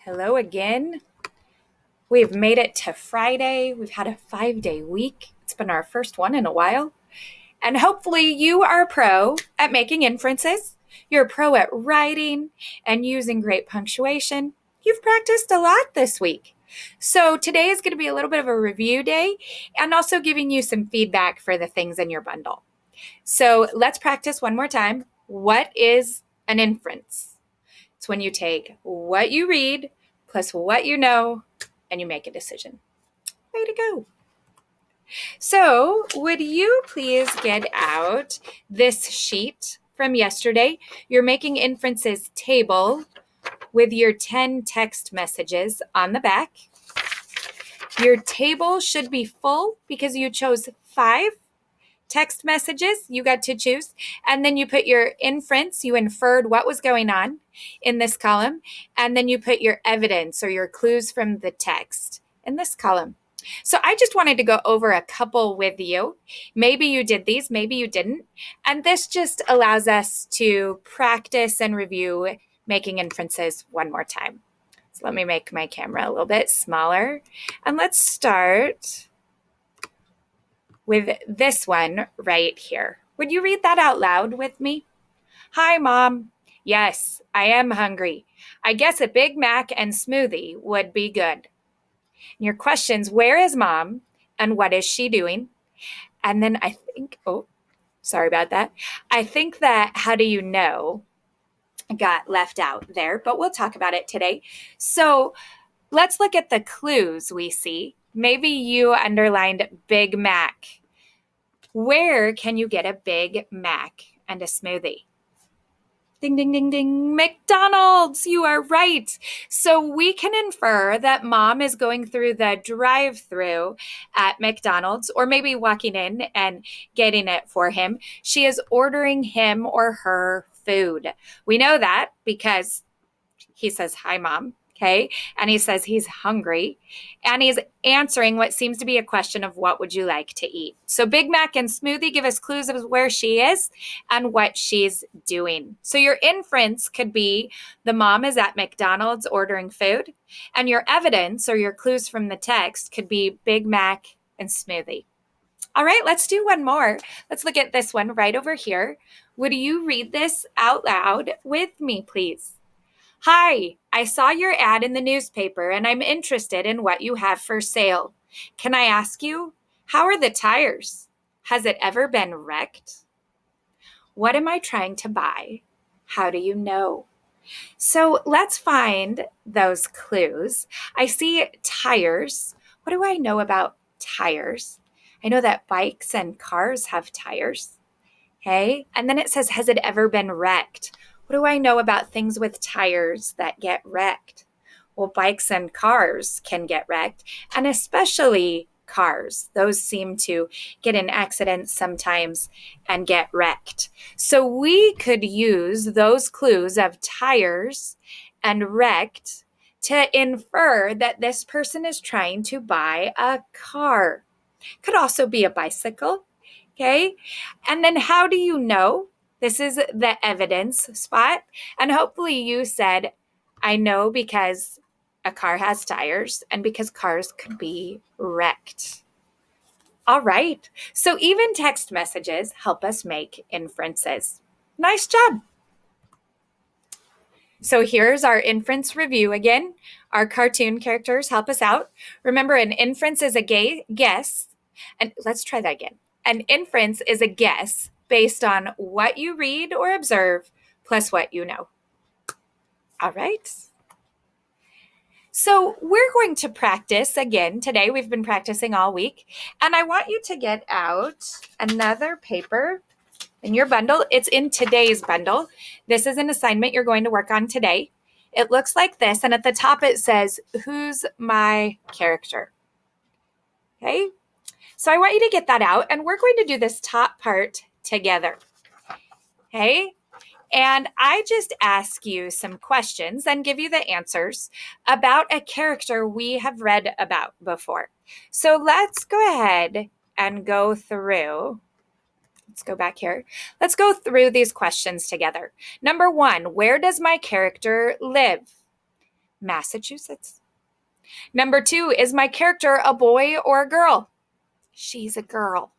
Hello again. We've made it to Friday. We've had a 5-day week. It's been our first one in a while. And hopefully, you are a pro at making inferences. You're a pro at writing and using great punctuation. You've practiced a lot this week. So, today is going to be a little bit of a review day and also giving you some feedback for the things in your bundle. So, let's practice one more time. What is an inference? It's when you take what you read plus what you know and you make a decision. Way to go. So, would you please get out this sheet from yesterday? You're making inferences table with your 10 text messages on the back. Your table should be full because you chose 5 text messages you got to choose. And then you put your inference, you inferred what was going on in this column. And then you put your evidence or your clues from the text in this column. So I just wanted to go over a couple with you. Maybe you did these, maybe you didn't. And this just allows us to practice and review making inferences one more time. So let me make my camera a little bit smaller. And let's start with this one right here. Would you read that out loud with me? Hi, Mom. Yes, I am hungry. I guess a Big Mac and smoothie would be good. And your questions, where is Mom and what is she doing? And then I think, sorry about that. I think that how do you know got left out there, but we'll talk about it today. So let's look at the clues we see. Maybe you underlined Big Mac. Where can you get a Big Mac and a smoothie? Ding, ding, ding, ding. McDonald's, you are right. So we can infer that Mom is going through the drive-through at McDonald's, or maybe walking in and getting it for him. She is ordering him or her food. We know that because he says, hi, Mom. Okay. And he says he's hungry and he's answering what seems to be a question of what would you like to eat? So Big Mac and smoothie give us clues of where she is and what she's doing. So your inference could be the mom is at McDonald's ordering food, and your evidence or your clues from the text could be Big Mac and smoothie. All right, let's do one more. Let's look at this one right over here. Would you read this out loud with me, please? Hi, I saw your ad in the newspaper and I'm interested in what you have for sale. Can I ask you, how are the tires? Has it ever been wrecked? What am I trying to buy? How do you know? So let's find those clues. I see tires. What do I know about tires? I know that bikes and cars have tires. Okay. And then it says, has it ever been wrecked? What do I know about things with tires that get wrecked? Well, bikes and cars can get wrecked, and especially cars. Those seem to get in accidents sometimes and get wrecked. So we could use those clues of tires and wrecked to infer that this person is trying to buy a car. Could also be a bicycle. Okay. And then how do you know? This is the evidence spot. And hopefully you said, I know because a car has tires and because cars could be wrecked. All right. So even text messages help us make inferences. Nice job. So here's our inference review again. Our cartoon characters help us out. Remember, an inference is a guess. And let's try that again. An inference is a guess based on what you read or observe plus what you know. All right. So we're going to practice again today. We've been practicing all week. And I want you to get out another paper in your bundle. It's in today's bundle. This is an assignment you're going to work on today. It looks like this. And at the top it says, who's my character? Okay. So I want you to get that out, and we're going to do this top part together. Okay. And I just ask you some questions and give you the answers about a character we have read about before. So let's go ahead and go through. Let's go back here. Let's go through these questions together. Number 1, where does my character live? Massachusetts. Number 2, is my character a boy or a girl? She's a girl.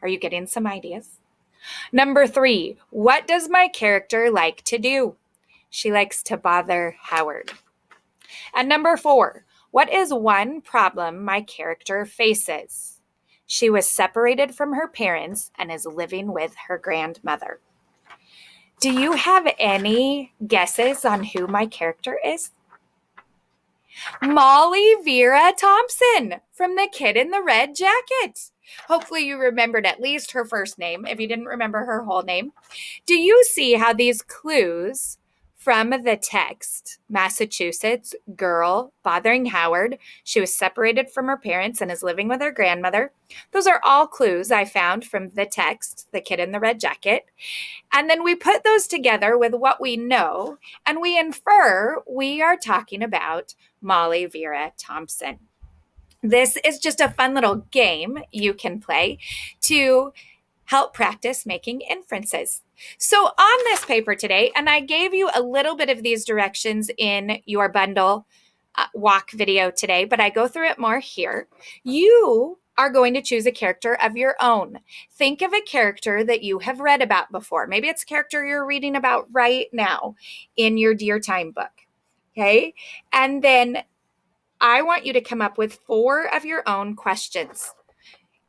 Are you getting some ideas? Number 3, what does my character like to do? She likes to bother Howard. And number 4, what is one problem my character faces? She was separated from her parents and is living with her grandmother. Do you have any guesses on who my character is? Molly Vera Thompson from The Kid in the Red Jacket. Hopefully you remembered at least her first name, if you didn't remember her whole name. Do you see how these clues from the text, Massachusetts, girl, bothering Howard, she was separated from her parents and is living with her grandmother. Those are all clues I found from the text, The Kid in the Red Jacket. And then we put those together with what we know, and we infer we are talking about Molly Vera Thompson. This is just a fun little game you can play to help practice making inferences. So on this paper today, and I gave you a little bit of these directions in your bundle walk video today, but I go through it more here. You are going to choose a character of your own. Think of a character that you have read about before. Maybe it's a character you're reading about right now in your Dear Time book. Okay. And then I want you to come up with 4 of your own questions.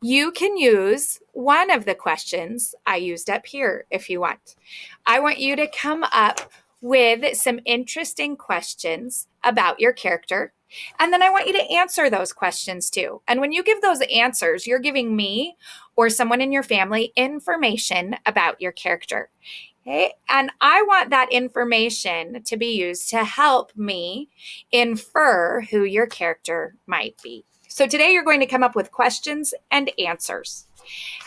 You can use one of the questions I used up here if you want. I want you to come up with some interesting questions about your character. And then I want you to answer those questions too. And when you give those answers, you're giving me or someone in your family information about your character. Okay? And I want that information to be used to help me infer who your character might be. So today you're going to come up with questions and answers.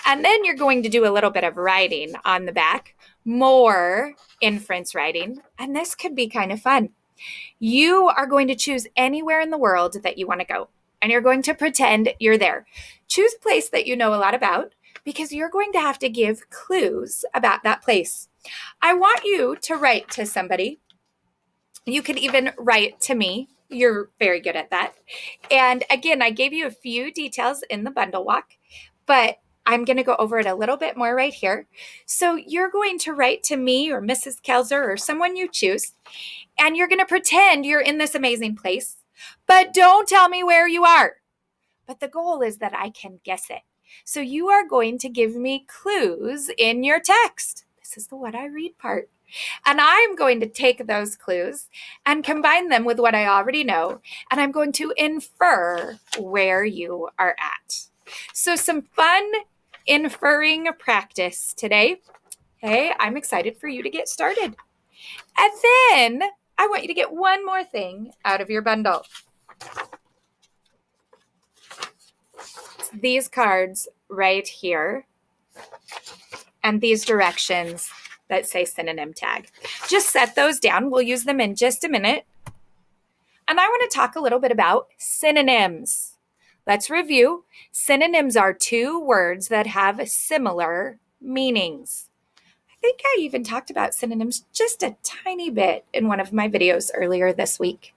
And then you're going to do a little bit of writing on the back, more inference writing. And this could be kind of fun. You are going to choose anywhere in the world that you want to go, and you're going to pretend you're there. Choose a place that you know a lot about, because you're going to have to give clues about that place. I want you to write to somebody. You can even write to me. You're very good at that. And again, I gave you a few details in the bundle walk, but I'm going to go over it a little bit more right here. So you're going to write to me or Mrs. Kelzer or someone you choose, and you're going to pretend you're in this amazing place, but don't tell me where you are. But the goal is that I can guess it. So you are going to give me clues in your text. This is the what I read part. And I'm going to take those clues and combine them with what I already know, and I'm going to infer where you are at. So some fun inferring practice today. Okay, I'm excited for you to get started. And then I want you to get one more thing out of your bundle. These cards right here and these directions that say synonym tag. Just set those down. We'll use them in just a minute. And I want to talk a little bit about synonyms. Let's review. Synonyms are 2 words that have similar meanings. I think I even talked about synonyms just a tiny bit in one of my videos earlier this week.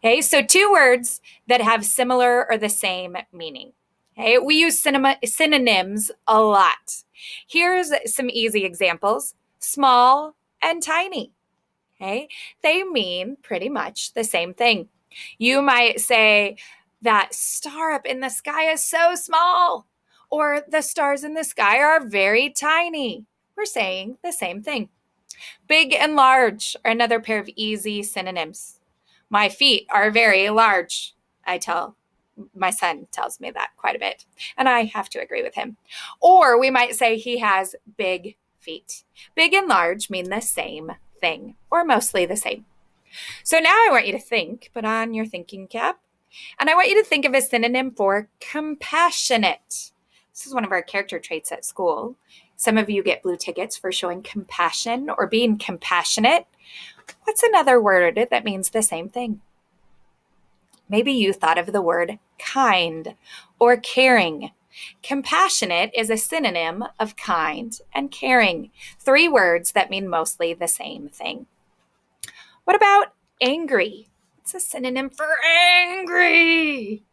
Okay, so 2 words that have similar or the same meaning. Okay, we use synonyms a lot. Here's some easy examples. Small and tiny. Okay, they mean pretty much the same thing. You might say, that star up in the sky is so small, or the stars in the sky are very tiny. We're saying the same thing. Big and large are another pair of easy synonyms. My feet are very large. My son tells me that quite a bit, and I have to agree with him. Or we might say he has big feet. Big and large mean the same thing, or mostly the same. So now I want you to think, put on your thinking cap, and I want you to think of a synonym for compassionate. This is one of our character traits at school. Some of you get blue tickets for showing compassion or being compassionate. What's another word that means the same thing? Maybe you thought of the word kind or caring. Compassionate is a synonym of kind and caring, 3 words that mean mostly the same thing. What about angry? It's a synonym for angry.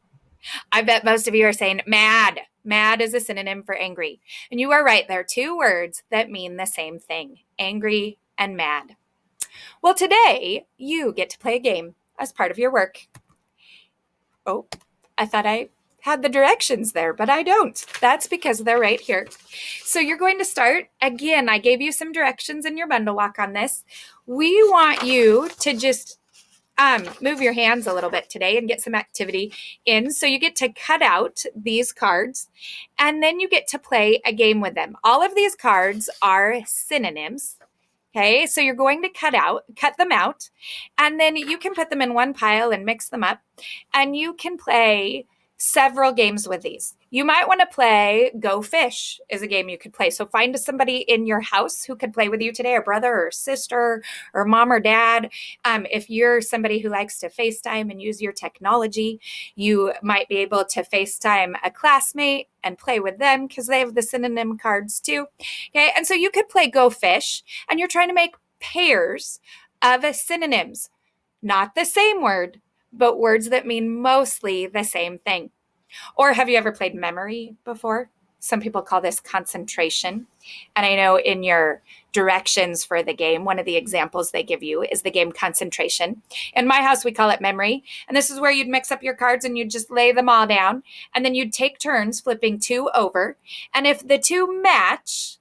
I bet most of you are saying mad. Mad is a synonym for angry. And you are right. There are two words that mean the same thing, angry and mad. Well, today you get to play a game as part of your work. Oh, I thought I had the directions there, but I don't. That's because they're right here. So you're going to start. Again, I gave you some directions in your bundle walk on this. We want you to just move your hands a little bit today and get some activity in. So you get to cut out these cards and then you get to play a game with them. All of these cards are synonyms. Okay, so you're going to cut them out, and then you can put them in one pile and mix them up, and you can play several games with these. You might want to play Go Fish is a game you could play. So find somebody in your house who could play with you today, a brother or sister or mom or dad. If you're somebody who likes to FaceTime and use your technology, you might be able to FaceTime a classmate and play with them because they have the synonym cards too. Okay, and so you could play Go Fish, and you're trying to make pairs of synonyms, not the same word, but words that mean mostly the same thing. Or have you ever played memory before? Some people call this concentration. And I know in your directions for the game, one of the examples they give you is the game concentration. In my house, we call it memory. And this is where you'd mix up your cards and you'd just lay them all down. And then you'd take turns flipping two over. And if the two match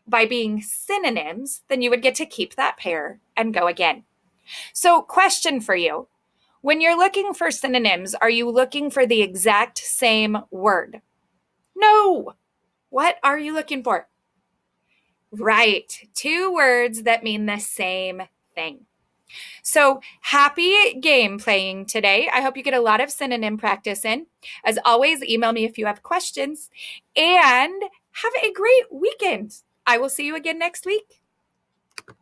by being synonyms, then you would get to keep that pair and go again. So, question for you. When you're looking for synonyms, are you looking for the exact same word? No. What are you looking for? Right. Two words that mean the same thing. So happy game playing today. I hope you get a lot of synonym practice in. As always, email me if you have questions, and have a great weekend. I will see you again next week.